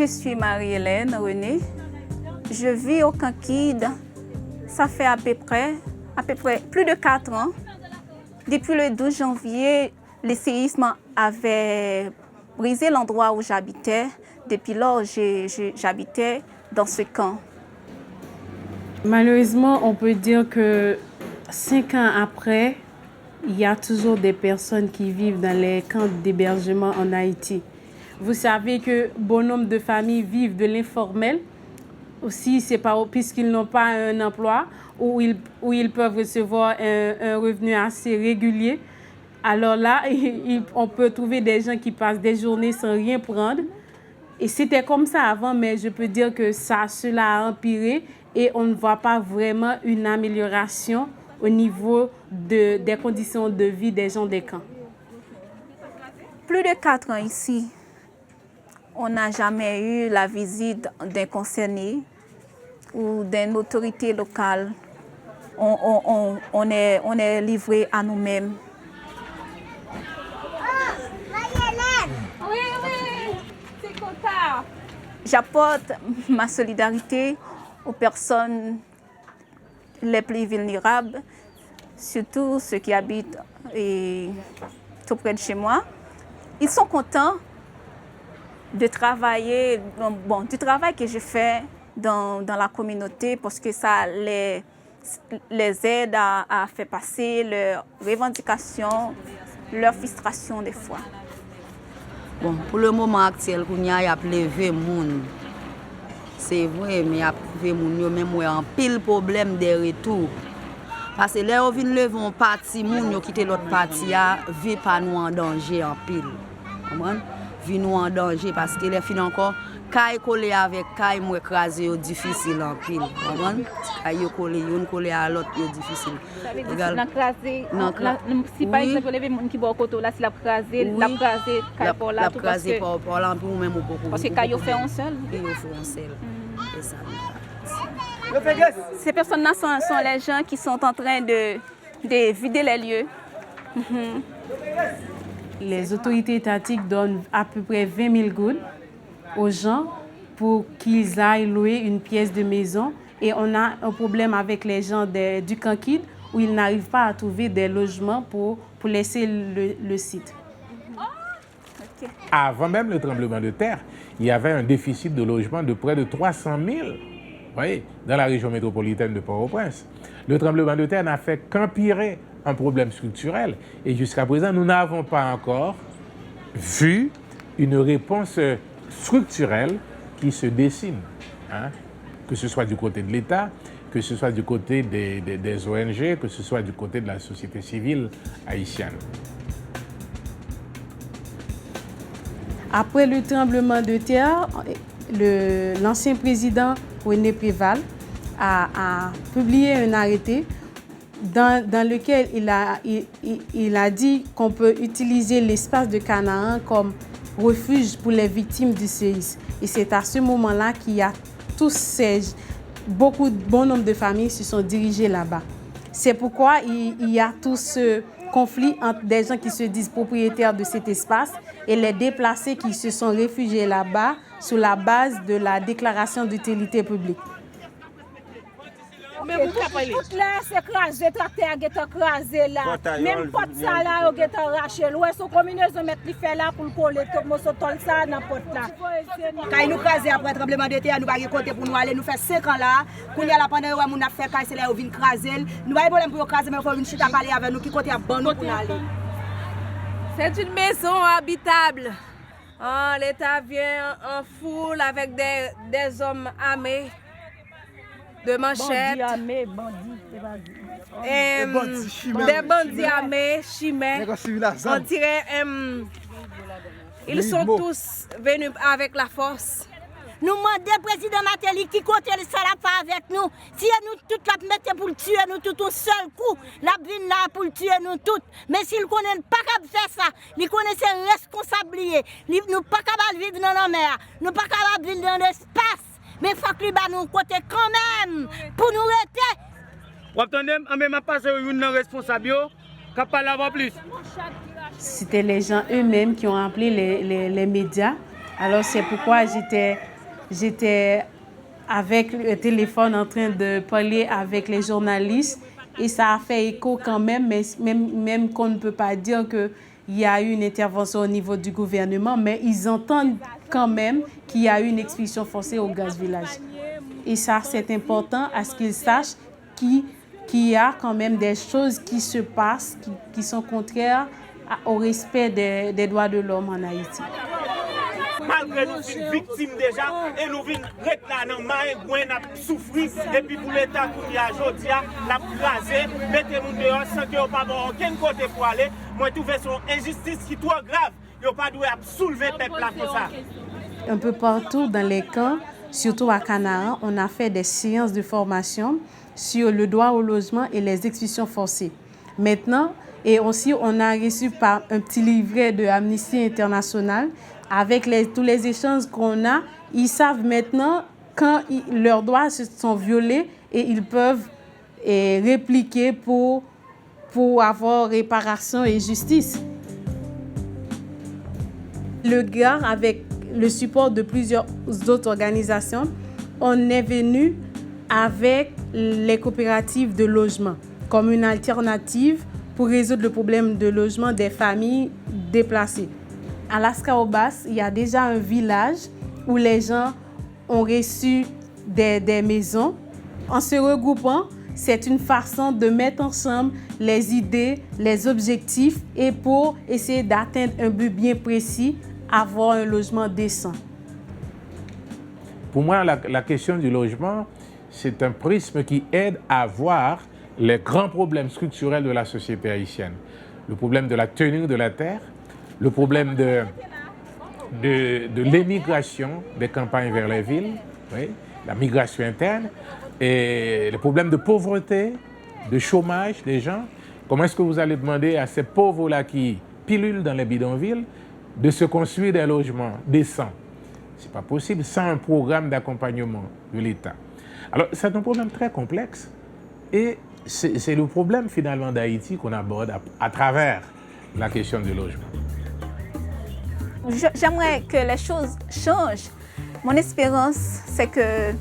Je suis Marie-Hélène René. Je vis au Kankid. Ça fait à peu près plus de 4 ans. Depuis le 12 janvier, le séisme avait brisé l'endroit où j'habitais. Depuis lors, j'habitais dans ce camp. Malheureusement, on peut dire que 5 ans après, il y a toujours des personnes qui vivent dans les camps d'hébergement en Haïti. Vous savez que bon nombre de familles vivent de l'informel. Aussi, c'est pas puisqu'ils n'ont pas un emploi où ils peuvent recevoir un revenu assez régulier. Alors là, on peut trouver des gens qui passent des journées sans rien prendre. Et c'était comme ça avant, mais je peux dire que cela a empiré et on ne voit pas vraiment une amélioration au niveau des conditions de vie des gens des camps. Plus de 4 ans ici. On n'a jamais eu la visite d'un concerné ou d'une autorité locale. On est livré à nous-mêmes. J'apporte ma solidarité aux personnes les plus vulnérables, surtout ceux qui habitent tout près de chez moi. Ils sont contents de travailler, du travail que je fais dans la communauté parce que ça les aide à faire passer leurs revendications, leurs frustrations des fois. Bon, pour le moment actuel, il y a levé moun. C'est vrai, mais il y a levé moun, même en pile problème de retour. Parce que là, on vient lever un parti, moun qui était l'autre parti, vit pas nous en danger en pile. Comprendre? Vit nous en danger parce que les filles encore, quand collé avec quand moi écrasé, difficile en pile. Comprendre? Quand collé à l'autre, difficile. Ça veut dire si par exemple les gens qui vont au côté là, si la crasé, la crasé par là, ou même beaucoup. Parce que quand ils font un seul. Ils font un seul. C'est ça. Ces personnes-là sont les gens qui sont en train de vider les lieux. Les autorités étatiques donnent à peu près 20 000 gouttes aux gens pour qu'ils aillent louer une pièce de maison. Et on a un problème avec les gens du Kankid où ils n'arrivent pas à trouver des logements pour laisser le site. Okay. Avant même le tremblement de terre, il y avait un déficit de logement de près de 300 000 voyez, dans la région métropolitaine de Port-au-Prince. Le tremblement de terre n'a fait qu'empirer un problème structurel. Et jusqu'à présent, nous n'avons pas encore vu une réponse structurelle qui se dessine. Que ce soit du côté de l'État, que ce soit du côté des ONG, que ce soit du côté de la société civile haïtienne. Après le tremblement de terre, l'ancien président René Préval a publié un arrêté dans lequel il a dit qu'on peut utiliser l'espace de Canaan comme refuge pour les victimes du séisme. Et c'est à ce moment-là qu'il y a bon nombre de familles se sont dirigées là-bas. C'est pourquoi il y a tout ce conflit entre des gens qui se disent propriétaires de cet espace et les déplacés qui se sont réfugiés là-bas sur la base de la déclaration d'utilité publique. Tout là, c'est crasé, tracteur est crasé là. Même pas de ça là, il est arraché. L'ouest, son combinaison mettre les fait là pour le coller, tout le monde se ça dans porte là. Quand nous crasé après le tremblement de terre, nous pas côté pour nous aller, nous faire 5 ans là. Quand il y a la pandémie, nous avons fait quand c'est là, on vient craser. Nous pas problème pour craser, mais il faut une chute à parler avec nous qui côté à bon nous pour aller. C'est une maison habitable. L'État vient en foule avec des hommes armés. De manchettes, des bandits armés, chimères. On dirait ils sont tous venus avec la force. Nous demandons au président Matéli qui compte ça là pas avec nous. Si nous toutes la mettons pour tuer nous tout un seul coup, la vine là pour tuer nous toutes. Mais s'il connaît pas capable faire ça, il connaît ses responsabilités. Nous pas capable vivre dans la mer, nous pas capable vivre dans l'espace. Mais il faut que nous côté quand même pour nous rester. Vous attendez, même pas une responsable qui parle avant plus. C'était les gens eux-mêmes qui ont appelé les médias. Alors c'est pourquoi j'étais j'étais avec le téléphone en train de parler avec les journalistes et ça a fait écho quand même, mais même qu'on ne peut pas dire qu'il y a eu une intervention au niveau du gouvernement, mais ils entendent quand même qu'il y a eu une expulsion forcée au Gaz Village. Et ça, c'est important à ce qu'ils sachent qu'il y a quand même des choses qui se passent, qui sont contraires au respect des droits de l'homme en Haïti. Malgré nous sommes victimes déjà, et nous venons réclamer, nous souffrir, et puis pour l'État qui a aujourd'hui, la crasé, mettez-nous dehors sans que vous n'ayez pas aucun côté pour aller. Moi, je trouve une injustice qui est trop grave, vous n'avez pas dû soulever le peuple là comme ça. Un peu partout dans les camps, surtout à Canara, on a fait des séances de formation sur le droit au logement et les expulsions forcées. Maintenant, et aussi on a reçu par un petit livret de Amnesty International. Avec tous les échanges qu'on a, ils savent maintenant quand leurs droits sont violés et ils peuvent répliquer pour avoir réparation et justice. Le GAR, avec le support de plusieurs autres organisations, on est venu avec les coopératives de logement comme une alternative pour résoudre le problème de logement des familles déplacées. À Las Caobas, il y a déjà un village où les gens ont reçu des maisons. En se regroupant, c'est une façon de mettre ensemble les idées, les objectifs et pour essayer d'atteindre un but bien précis, avoir un logement décent. Pour moi, la question du logement, c'est un prisme qui aide à voir les grands problèmes structurels de la société haïtienne. Le problème de la tenue de la terre, le problème de l'émigration des campagnes vers les villes, oui, la migration interne, et le problème de pauvreté, de chômage des gens. Comment est-ce que vous allez demander à ces pauvres-là qui pilulent dans les bidonvilles de se construire des logements décents? Ce n'est pas possible sans un programme d'accompagnement de l'État. Alors, c'est un problème très complexe et c'est le problème finalement d'Haïti qu'on aborde à travers la question du logement. J'aimerais que les choses changent. Mon espérance, c'est que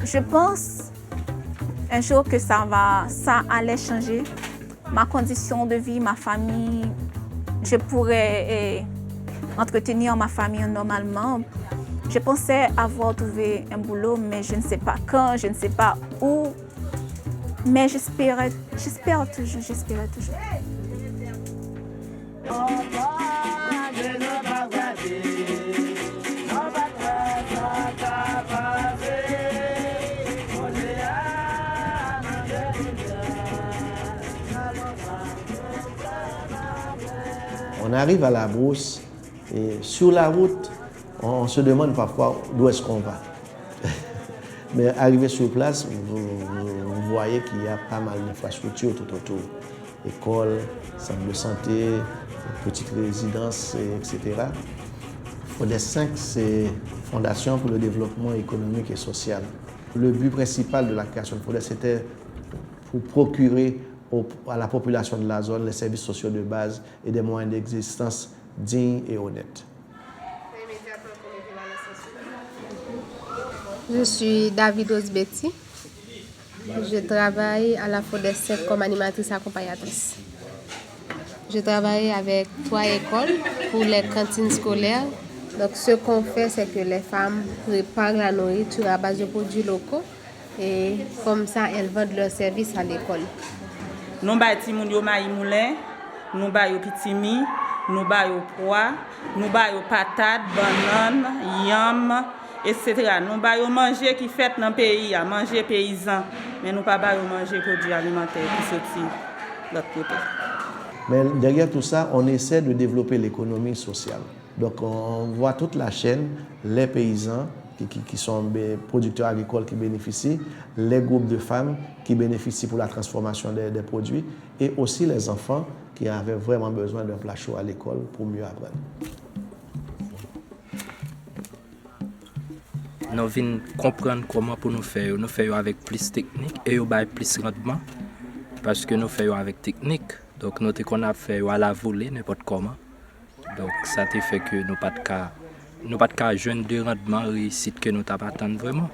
je pense un jour que ça allait changer. Ma condition de vie, ma famille, je pourrais entretenir ma famille normalement. Je pensais avoir trouvé un boulot, mais je ne sais pas quand, je ne sais pas où. Mais j'espère toujours. On arrive à la brousse et sur la route, on se demande parfois d'où est-ce qu'on va. Mais arrivé sur place, vous voyez qu'il y a pas mal d'infrastructures tout autour. Écoles, centres de santé, petites résidences, etc. FODES 5, c'est Fondation pour le développement économique et social. Le but principal de la création de FODES, c'était pour procurer à la population de la zone les services sociaux de base et des moyens d'existence dignes et honnêtes. Je suis David Osbetti. Je travaille à la FODES 5 comme animatrice accompagnatrice. Je travaille avec 3 écoles pour les cantines scolaires. Donc, ce qu'on fait, c'est que les femmes préparent la nourriture à base de produits locaux et comme ça, elles vendent leurs services à l'école. Nous bâtissons des maïs moulins, nous bâtissons pitimi, nous bâtissons pois, nous bâtissons patates, bananes, yam, etc. Nous bâtissons manger qui fait dans le pays, manger paysan, mais nous ne pas manger produits alimentaires qui sortent de l'autre côté. Mais derrière tout ça, on essaie de développer l'économie sociale. Donc on voit toute la chaîne, les paysans qui sont des producteurs agricoles qui bénéficient, les groupes de femmes qui bénéficient pour la transformation des produits et aussi les enfants qui avaient vraiment besoin d'un plat chaud à l'école pour mieux apprendre. Nous venons comprendre comment pour nous faire. Nous faisons avec plus technique et nous avons plus rendement parce que nous faisons avec technique. Donc nous avons fait à la volée, n'importe comment. Donc ça fait que nous n'avons pas de cas nous pas de jeunes de rendement réussite que nous t'attendons vraiment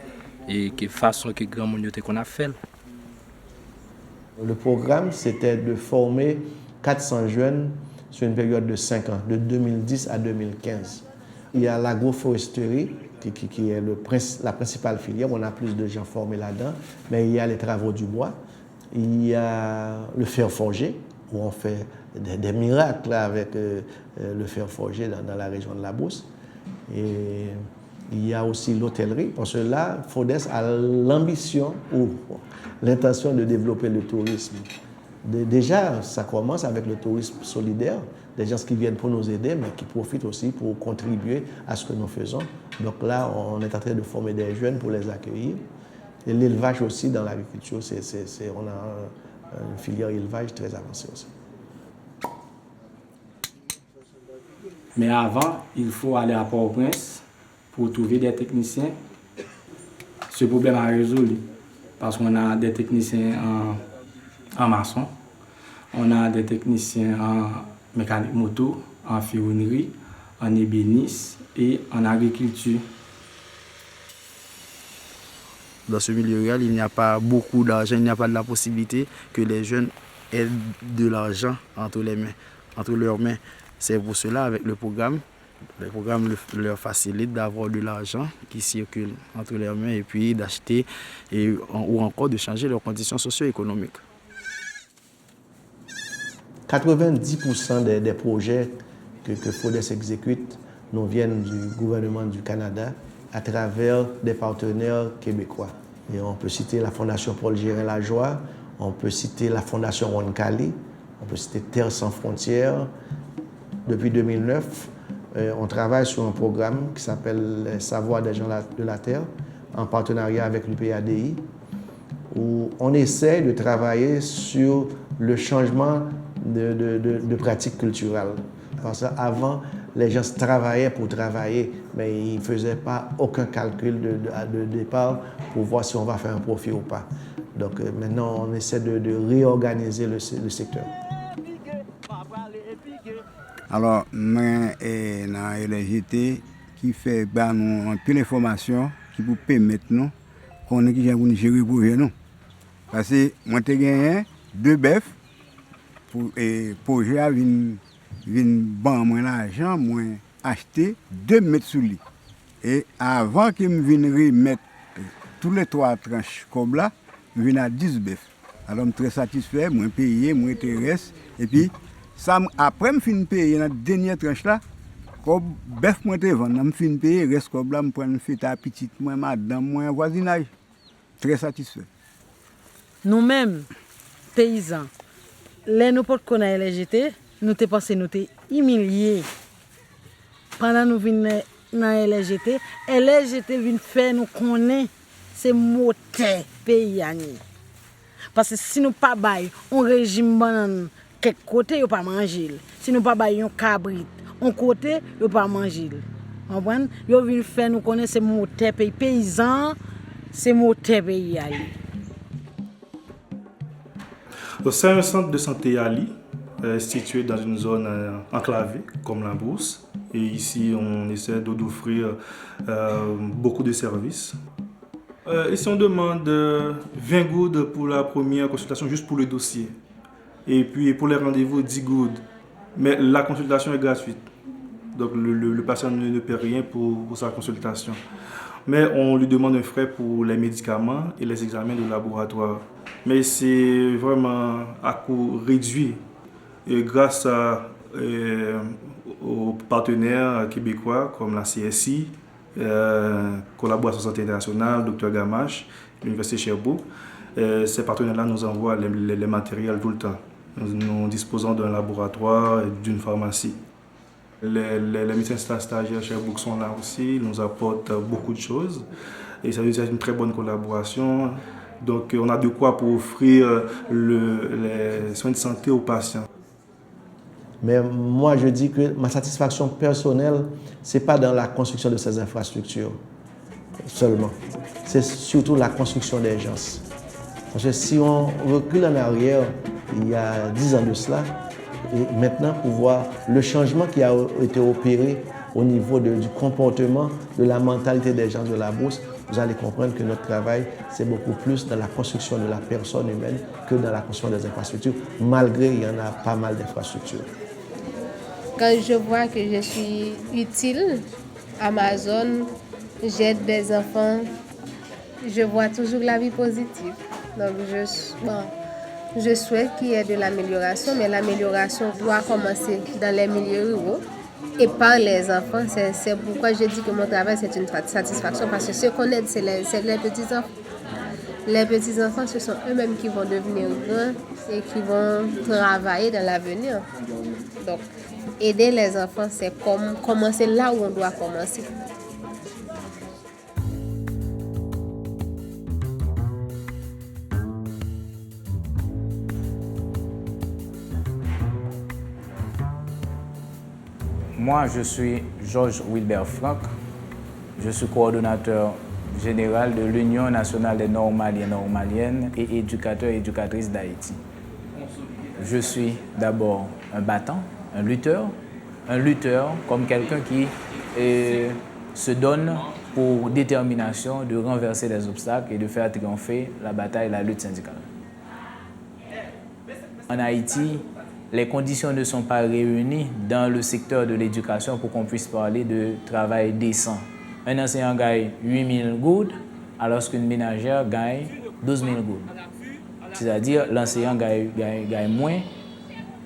et que façon que grand monde qu'on a fait. Le programme, c'était de former 400 jeunes sur une période de 5 ans, de 2010 à 2015. Il y a l'agroforesterie, qui est la principale filière. On a plus de gens formés là-dedans. Mais il y a les travaux du bois. Il y a le fer forgé, où on fait des miracles là, avec le fer forgé dans la région de la Brousse. Et il y a aussi l'hôtellerie, parce que là, FODES a l'ambition ou l'intention de développer le tourisme. Déjà, ça commence avec le tourisme solidaire, des gens qui viennent pour nous aider, mais qui profitent aussi pour contribuer à ce que nous faisons. Donc là, on est en train de former des jeunes pour les accueillir. Et l'élevage aussi dans l'agriculture, on a une filière élevage très avancée aussi. Mais avant, il faut aller à Port-au-Prince pour trouver des techniciens. Ce problème à résoudre parce qu'on a des techniciens en maçon, on a des techniciens en mécanique moto, en ferronnerie, en ébéniste et en agriculture. Dans ce milieu rural, il n'y a pas beaucoup d'argent, il n'y a pas de la possibilité que les jeunes aient de l'argent entre leurs mains. C'est pour cela, avec le programme leur facilite d'avoir de l'argent qui circule entre leurs mains et puis d'acheter ou encore de changer leurs conditions socio-économiques. 90% des projets que FODES exécute nous viennent du gouvernement du Canada à travers des partenaires québécois. Et on peut citer la Fondation Paul Gérin-Lajoie, on peut citer la Fondation Roncalli, on peut citer Terre sans frontières. Depuis 2009, on travaille sur un programme qui s'appelle les Savoirs des gens de la Terre, en partenariat avec l'UPADI, où on essaie de travailler sur le changement de pratiques culturelles. Parce qu'avant, les gens travaillaient pour travailler, mais ils ne faisaient pas aucun calcul de départ pour voir si on va faire un profit ou pas. Donc maintenant, on essaie de réorganiser le secteur. Alors, moi, dans LGT, qui fait nous une pile d'informations qui vous permettre nous qu'on ait qui gérer pour nous. Parce que moi, j'ai gagné 2 bœufs pour le projet vient ban l'argent, moi acheter 2 mètres sous lit. Et avant que me vienne remettre tous les 3 tranches comme là, je viens à 10 bœufs. Alors, je suis très satisfait, moi payé, moi intéresse. Et puis, ça, après, je finis payer dans la dernière tranche là, comme bœuf, moi te vendre, je finis payer, reste comme là, je prends une fête à petite, moi, madame, moi, voisinage. Très satisfait. Nous-mêmes, paysans, les nous portes qu'on a LGT, nous te pensé nous te humiliés. Pendant nous venons dans LGT vient faire nous connaître ces motés pays. Parce que si nous pas bail un régime banane quelque côté, on pas manger. Si nous pas bail un cabrit, on côté, on pas manger. Comprendre? Yo vinn faire nous connaître ces motés pays paysans, ces motés pays. C'est un centre de santé Ali, situé dans une zone enclavée comme la Brousse. Et ici, on essaie d'offrir beaucoup de services. Ici, on demande 20 goudes pour la première consultation, juste pour le dossier. Et puis pour les rendez-vous, 10 goudes. Mais la consultation est gratuite. Donc le patient ne paie rien pour sa consultation. Mais on lui demande un frais pour les médicaments et les examens de laboratoire. Mais c'est vraiment à coût réduit. Et grâce aux partenaires québécois comme la CSI, Collaboration Santé Internationale, Dr Gamache, l'Université Sherbrooke, ces partenaires-là nous envoient les matériels tout le temps. Nous disposons d'un laboratoire et d'une pharmacie. Les médecins stagiaires Sherbrooke sont là aussi, ils nous apportent beaucoup de choses. Et ça nous a une très bonne collaboration. Donc on a de quoi pour offrir les soins de santé aux patients. Mais moi, je dis que ma satisfaction personnelle, ce n'est pas dans la construction de ces infrastructures seulement. C'est surtout la construction des gens. Parce que si on recule en arrière, il y a 10 ans de cela, et maintenant pour voir le changement qui a été opéré au niveau du comportement, de la mentalité des gens de la Brousse, vous allez comprendre que notre travail, c'est beaucoup plus dans la construction de la personne humaine que dans la construction des infrastructures, malgré qu'il y en a pas mal d'infrastructures. Quand je vois que je suis utile à ma zone, j'aide des enfants, je vois toujours la vie positive. Donc je souhaite qu'il y ait de l'amélioration, mais l'amélioration doit commencer dans les milieux ruraux et par les enfants. C'est pourquoi je dis que mon travail, c'est une satisfaction, parce que ce qu'on aide, c'est les petits-enfants. Les petits-enfants, ce sont eux-mêmes qui vont devenir grands et qui vont travailler dans l'avenir. Donc, aider les enfants, c'est commencer là où on doit commencer. Moi, je suis Georges Wilbert Franck. Je suis coordonnateur général de l'Union nationale des Nord-Maliens, Nord-Maliennes et éducateurs et éducatrices d'Haïti. Je suis d'abord un battant, un lutteur comme quelqu'un qui se donne pour détermination de renverser les obstacles et de faire triompher la bataille, la lutte syndicale. En Haïti, les conditions ne sont pas réunies dans le secteur de l'éducation pour qu'on puisse parler de travail décent. Un enseignant gagne 8 000 gouttes, alors qu'une ménagère gagne 12 000 gouttes. C'est-à-dire l'enseignant gagne moins,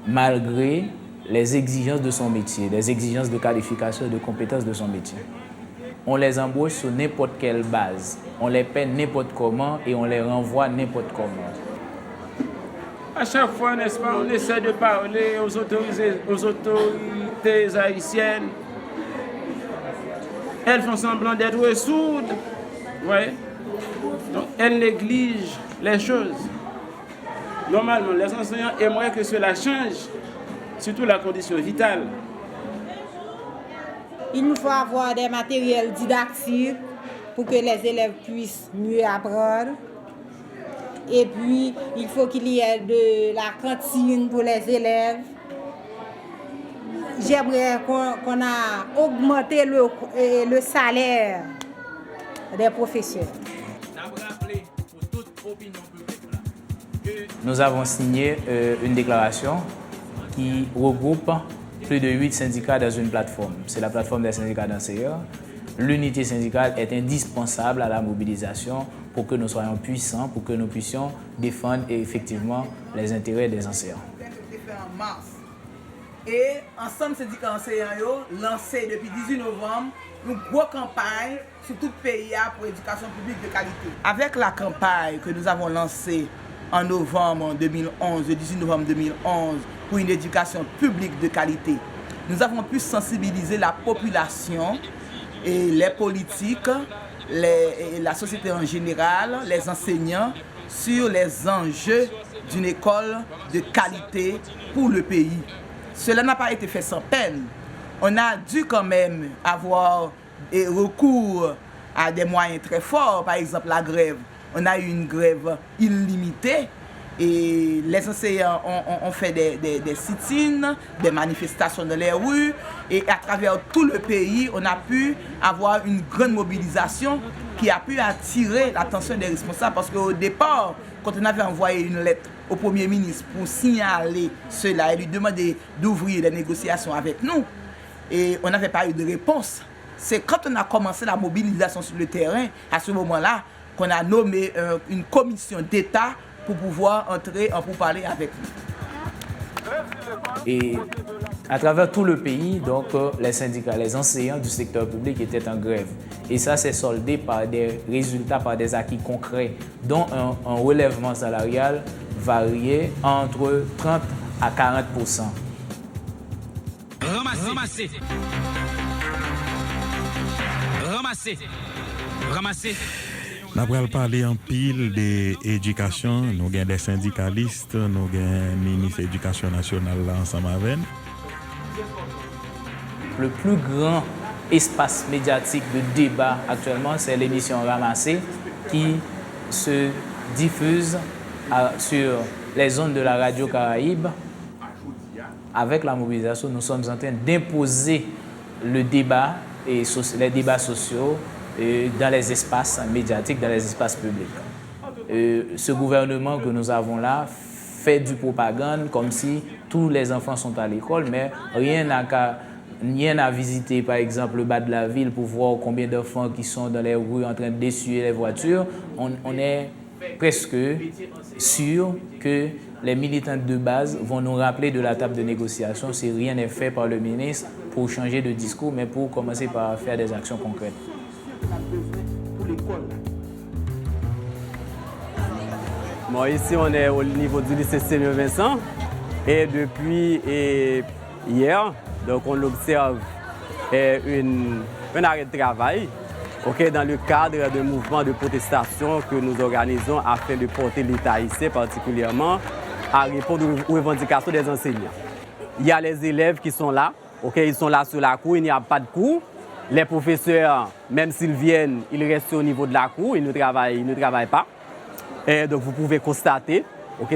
malgré les exigences de son métier, les exigences de qualification et de compétences de son métier. On les embauche sur n'importe quelle base, on les paie n'importe comment et on les renvoie n'importe comment. À chaque fois, n'est-ce pas, on essaie de parler aux autorités haïtiennes. Elles font semblant d'être sourdes. Ouais. Donc, elles négligent les choses. Normalement, les enseignants aimeraient que cela change, surtout la condition vitale. Il nous faut avoir des matériels didactiques pour que les élèves puissent mieux apprendre. Et puis, il faut qu'il y ait de la cantine pour les élèves. J'aimerais qu'on a augmenté le salaire des professeurs. Nous avons signé une déclaration qui regroupe plus de 8 syndicats dans une plateforme. C'est la plateforme des syndicats d'enseignants. L'unité syndicale est indispensable à la mobilisation pour que nous soyons puissants, pour que nous puissions défendre effectivement les intérêts des enseignants. En mars. Et ensemble syndicats enseignants lancé depuis 18 novembre une grosse campagne sur tout le pays pour l'éducation publique de qualité. Avec la campagne que nous avons lancée en novembre 2011, le 18 novembre 2011, pour une éducation publique de qualité, nous avons pu sensibiliser la population et les politiques, la société en général, les enseignants, sur les enjeux d'une école de qualité pour le pays. Cela n'a pas été fait sans peine. On a dû quand même avoir recours à des moyens très forts, par exemple la grève. On a eu une grève illimitée et les enseignants ont fait des sit-ins, des manifestations dans les rues et à travers tout le pays, on a pu avoir une grande mobilisation qui a pu attirer l'attention des responsables parce qu'au départ, quand on avait envoyé une lettre au Premier ministre pour signaler cela et lui demander d'ouvrir des négociations avec nous, et on n'avait pas eu de réponse. C'est quand on a commencé la mobilisation sur le terrain, à ce moment-là, qu'on a nommé une commission d'État pour pouvoir entrer en pourparlers avec nous. Et à travers tout le pays, donc, les syndicats, les enseignants du secteur public étaient en grève. Et ça s'est soldé par des résultats, par des acquis concrets, dont un relèvement salarial varié entre 30 à 40%. Ramasser. Nous allons parler en pile d'éducation. Nous avons des syndicalistes, nous avons un ministre de l'Éducation nationale ensemble avec. Le plus grand espace médiatique de débat actuellement, c'est l'émission Ramasser qui se diffuse sur les ondes de la radio Caraïbe. Avec la mobilisation, nous sommes en train d'imposer le débat et les débats sociaux dans les espaces médiatiques, dans les espaces publics. Ce gouvernement que nous avons là fait du propagande comme si tous les enfants sont à l'école, mais rien à visiter, par exemple, le bas de la ville pour voir combien d'enfants qui sont dans les rues en train d'essuyer les voitures. On est presque sûr que les militantes de base vont nous rappeler de la table de négociation si rien n'est fait par le ministre pour changer de discours, mais pour commencer par faire des actions concrètes. Bon, ici, on est au niveau du lycée Seigneur Vincent et depuis hier, donc on observe un arrêt de travail dans le cadre d'un mouvement de protestation que nous organisons afin de porter l'État haïtien particulièrement à répondre aux revendications des enseignants. Il y a les élèves qui sont là, ils sont là sur la cour, il n'y a pas de cours. Les professeurs, même s'ils viennent, ils restent au niveau de la cour, ils ne travaillent pas. Et donc vous pouvez constater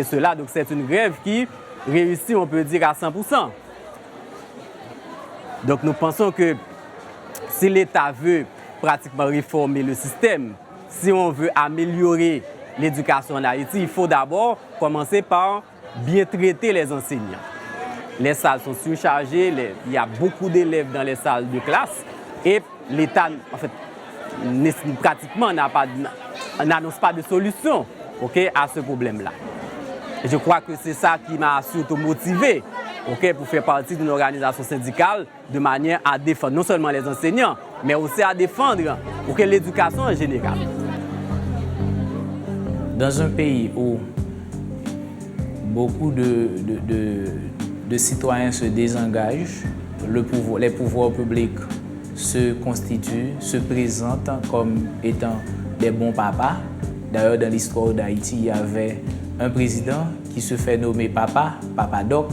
cela. Donc c'est une grève qui réussit, on peut dire, à 100%. Donc nous pensons que si l'État veut pratiquement réformer le système, si on veut améliorer l'éducation en Haïti, il faut d'abord commencer par bien traiter les enseignants. Les salles sont surchargées, il y a beaucoup d'élèves dans les salles de classe et l'État, en fait, pratiquement n'annonce pas de solution à ce problème-là. Je crois que c'est ça qui m'a surtout motivé pour faire partie d'une organisation syndicale de manière à défendre non seulement les enseignants, mais aussi à défendre l'éducation en général. Dans un pays où beaucoup de citoyens se désengagent, les pouvoirs publics se constituent, se présentent comme étant des bons papas. D'ailleurs, dans l'histoire d'Haïti, il y avait un président qui se fait nommer Papa Doc,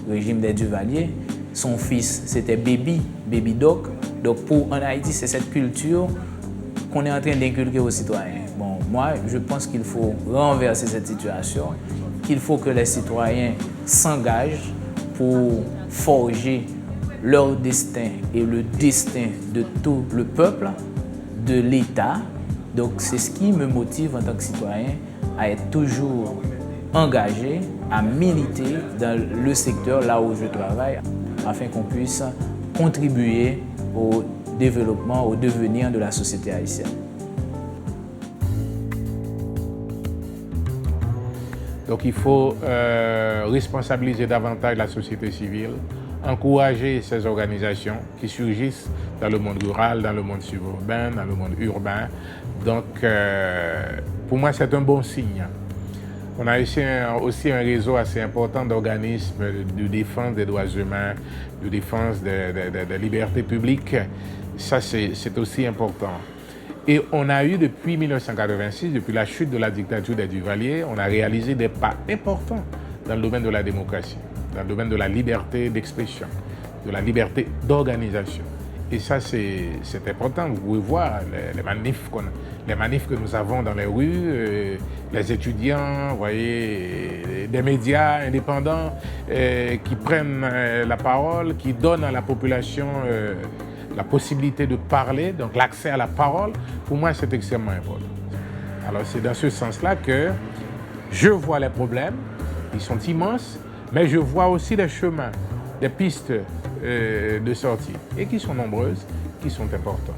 régime des Duvaliers. Son fils, c'était Baby Doc. Donc, en Haïti, c'est cette culture qu'on est en train d'inculquer aux citoyens. Bon, moi, je pense qu'il faut renverser cette situation, qu'il faut que les citoyens s'engagent pour forger leur destin et le destin de tout le peuple, de l'État. Donc c'est ce qui me motive en tant que citoyen à être toujours engagé, à militer dans le secteur là où je travaille, afin qu'on puisse contribuer au développement, au devenir de la société haïtienne. Donc il faut responsabiliser davantage la société civile, encourager ces organisations qui surgissent dans le monde rural, dans le monde suburbain, dans le monde urbain. Donc pour moi c'est un bon signe. On a aussi un réseau assez important d'organismes de défense des droits humains, de défense des libertés publiques. Ça c'est aussi important. Et on a eu depuis 1986, depuis la chute de la dictature des Duvaliers, on a réalisé des pas importants dans le domaine de la démocratie, dans le domaine de la liberté d'expression, de la liberté d'organisation. Et ça, c'est important. Vous pouvez voir les manifs que nous avons dans les rues, les étudiants, vous voyez, des médias indépendants qui prennent la parole, qui donnent à la population la possibilité de parler, donc l'accès à la parole. Pour moi, c'est extrêmement important. Alors, c'est dans ce sens-là que je vois les problèmes, ils sont immenses, mais je vois aussi des chemins, des pistes de sortie, et qui sont nombreuses, qui sont importantes.